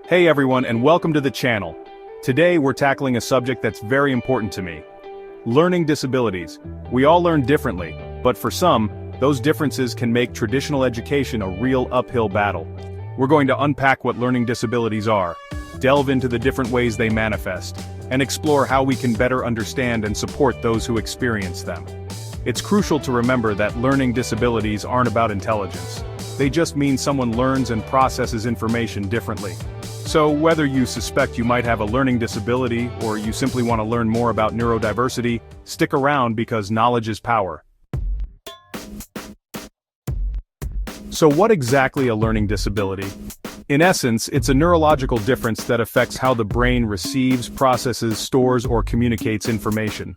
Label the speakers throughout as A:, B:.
A: Hey everyone, and welcome to the channel. Today we're tackling a subject that's very important to me. Learning disabilities. We all learn differently, but for some, those differences can make traditional education a real uphill battle. We're going to unpack what learning disabilities are, delve into the different ways they manifest, and explore how we can better understand and support those who experience them. It's crucial to remember that learning disabilities aren't about intelligence. They just mean someone learns and processes information differently. So whether you suspect you might have a learning disability or you simply want to learn more about neurodiversity, stick around because knowledge is power. So what exactly a learning disability? In essence, it's a neurological difference that affects how the brain receives, processes, stores, or communicates information.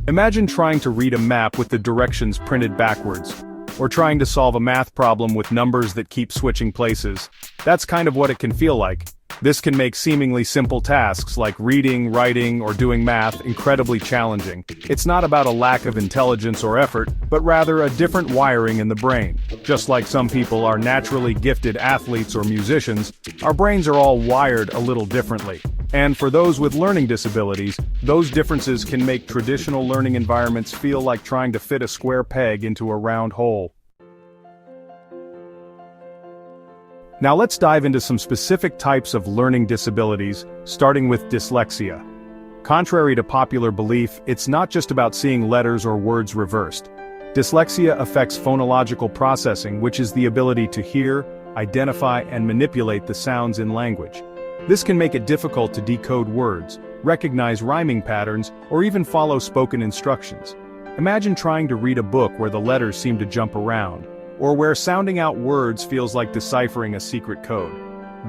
A: Imagine trying to read a map with the directions printed backwards, or trying to solve a math problem with numbers that keep switching places. That's kind of what it can feel like. This can make seemingly simple tasks like reading, writing, or doing math incredibly challenging. It's not about a lack of intelligence or effort, but rather a different wiring in the brain. Just like some people are naturally gifted athletes or musicians, our brains are all wired a little differently. And for those with learning disabilities, those differences can make traditional learning environments feel like trying to fit a square peg into a round hole. Now let's dive into some specific types of learning disabilities, starting with dyslexia. Contrary to popular belief, it's not just about seeing letters or words reversed. Dyslexia affects phonological processing, which is the ability to hear, identify, and manipulate the sounds in language. This can make it difficult to decode words, recognize rhyming patterns, or even follow spoken instructions. Imagine trying to read a book where the letters seem to jump around, or where sounding out words feels like deciphering a secret code.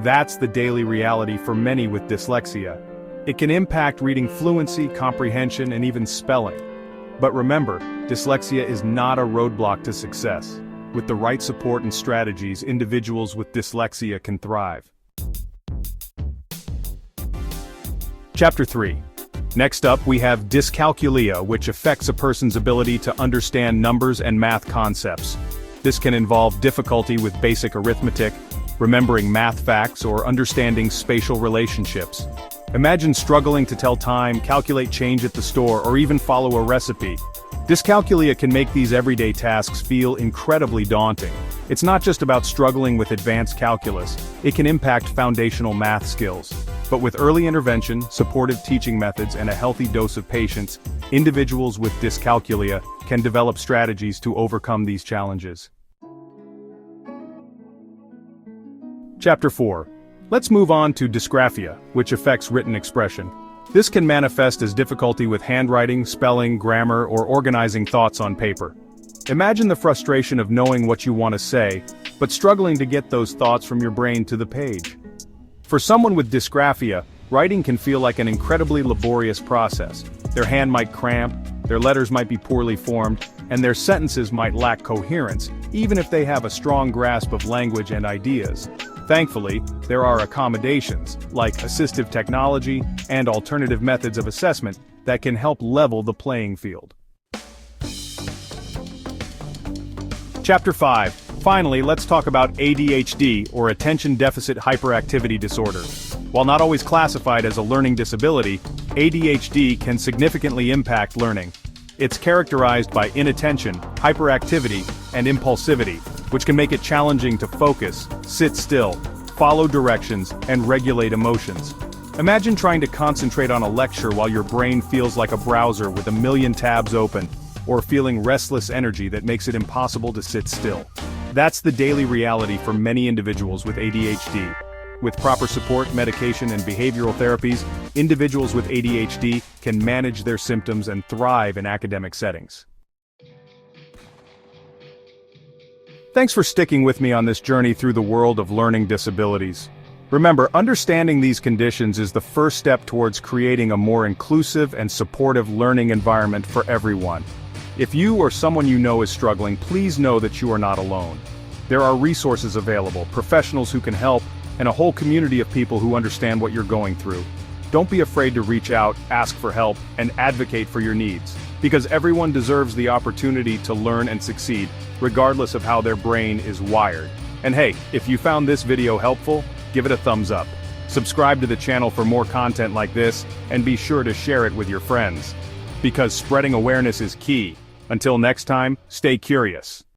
A: That's the daily reality for many with dyslexia. It can impact reading fluency, comprehension, and even spelling. But remember, dyslexia is not a roadblock to success. With the right support and strategies, individuals with dyslexia can thrive. Chapter 3. Next up, we have dyscalculia, which affects a person's ability to understand numbers and math concepts. This can involve difficulty with basic arithmetic, remembering math facts, or understanding spatial relationships. Imagine struggling to tell time, calculate change at the store, or even follow a recipe. Dyscalculia can make these everyday tasks feel incredibly daunting. It's not just about struggling with advanced calculus, it can impact foundational math skills. But with early intervention, supportive teaching methods, and a healthy dose of patience, individuals with dyscalculia can develop strategies to overcome these challenges. Chapter 4. Let's move on to dysgraphia, which affects written expression. This can manifest as difficulty with handwriting, spelling, grammar, or organizing thoughts on paper. Imagine the frustration of knowing what you want to say, but struggling to get those thoughts from your brain to the page. For someone with dysgraphia, writing can feel like an incredibly laborious process. Their hand might cramp, their letters might be poorly formed, and their sentences might lack coherence, even if they have a strong grasp of language and ideas. Thankfully, there are accommodations, like assistive technology and alternative methods of assessment, that can help level the playing field. Chapter 5. Finally, let's talk about ADHD, or Attention Deficit Hyperactivity Disorder. While not always classified as a learning disability, ADHD can significantly impact learning. It's characterized by inattention, hyperactivity, and impulsivity, which can make it challenging to focus, sit still, follow directions, and regulate emotions. Imagine trying to concentrate on a lecture while your brain feels like a browser with a million tabs open, or feeling restless energy that makes it impossible to sit still. That's the daily reality for many individuals with ADHD. With proper support, medication, and behavioral therapies, individuals with ADHD can manage their symptoms and thrive in academic settings. Thanks for sticking with me on this journey through the world of learning disabilities. Remember, understanding these conditions is the first step towards creating a more inclusive and supportive learning environment for everyone. If you or someone you know is struggling, please know that you are not alone. There are resources available, professionals who can help, and a whole community of people who understand what you're going through. Don't be afraid to reach out, ask for help, and advocate for your needs, because everyone deserves the opportunity to learn and succeed, regardless of how their brain is wired. And hey, if you found this video helpful, give it a thumbs up. Subscribe to the channel for more content like this, and be sure to share it with your friends. Because spreading awareness is key. Until next time, stay curious.